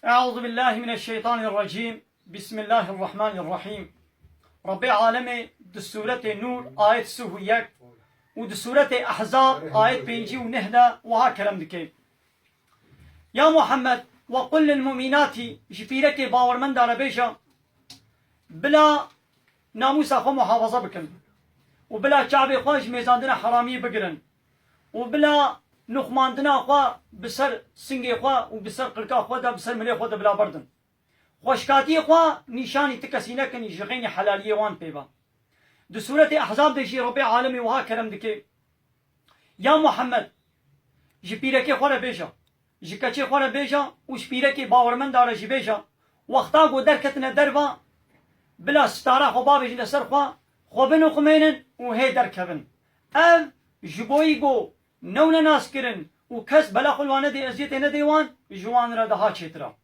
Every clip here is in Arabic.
أعوذ بالله من الشيطان الرجيم. بسم الله الرحمن الرحيم. رب العالمين دسورة النور آية سهويك ودسورة أحزاب آية بينجي ونهدى وهكذا دكي. يا محمد وقل للمؤمنات جفيرك باور من دار بيشا بلا ناموس أخو محافظة بكن وبلا شعبي خوش ميزاندنا حرامي بقرن وبلا نخماندنا أخوا بسر سنگي أخوا وبسر قرقا أخوا دا بسر ملي أخوا دا بلا بردن خوشكاتي أخوا نشاني تكسينا كن يجغيني حلالية وان بيبا دو سورة أحزاب دجي ربي عالمي وها كرم دكي. يا محمد جبيركي خورا بيشا جكاچي خورا بيشا وشبيركي باورمن دارا جي بيشا وقتا قو دركتنا دربا بلا ستارا خو بابي لسر خوا خوبن وخمينن وهي دركبن اف جبوي قو نونا ناس كرن وكس بلا خلوانه دي ازيت نديوان جوان را دها چترا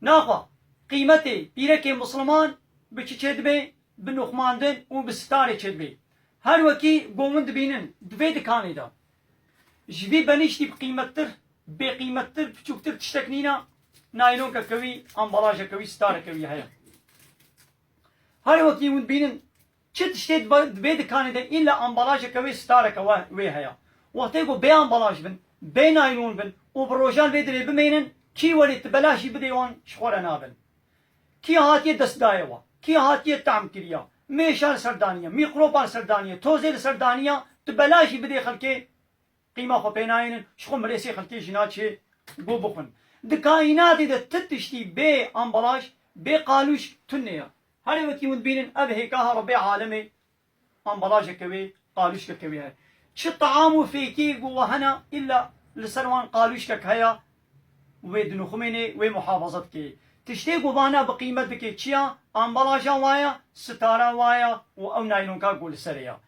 ناخوا قيمتي بيركي مسلمان بچچد بي بنخماندن وبستاري چد بي هر وكي قومند بينن دوي دكاني دا جبي بنيشتي بقيمتر بقيمتر بچوكتر تشتكنينا نايلون كوي امبلاج كوي ستار كوي هيا هر وكي وند بينن چت شتيت دوي دكاني دا الا امبلاج كوي ستار كوي هيا وقتيقو بي امبلاج بن بي نايلون بن وبروجان بيدري بمينن كي وليت بلاشي بديوان شخورا نابن كي هاتي دست دايوا كي هاتي تعم كريا ميشال سردانيا ميقروبال سردانيا توزيل سردانيا تبلاشي بدي خلكي قيمة خو بيناين شخو مريسي خلكي جنات شي بو بخن دكاينات اذا تتشتي بي امبلاج بي قالوش تنيا هاري وكي ود بينن اب هيكاها ربي عالمي امبلاج كوي قالوش كوي هاي شو الطعام فيكي قوة هنا الا لسروان قالوش كهيا ويدنو خميني ومحافظتك تشتي قبانا بقيمة بكي تشيا امبلاجا وايا ستارا وايا او نايلون كا قول سريا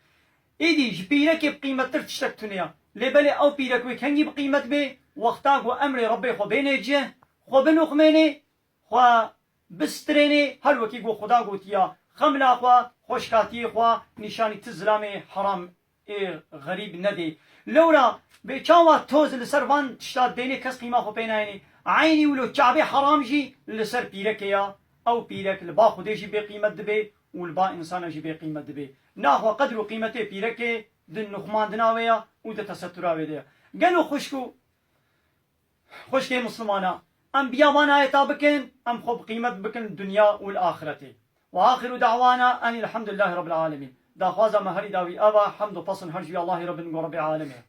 ايدي جبيرك بقيمة ترتشتك تنيا لبلي او بيرك ويكنجي بقيمة بي وقتا قو امري ربي خو بيني جه خو بنو خميني خو بستريني هل وكي قو خدا قوتيا خملا خو خوشكاتي خو نشاني تزلامي حرام ايه غريب ندي لورا بيچاوا توز لسروان تشتاد ديني كس قيمة خو بينايني عيني ولو شعبي حرام جي لسر بيرك يا او بيرك البا خودي جي بقيمة دبي والبا انسان جي بقيمة دبي ناخو قدر قيمته بيرك دن نخمان دناويا وده تستراوي ده قالوا خشكي مسلمانا ام بيامانا يتابكن ام خب قيمة بكن الدنيا والآخرة واخر دعوانا ان الحمد لله رب العالمين دا خوازا مهري داوي ابا حمد وفصل هرجي الله رب العالمين.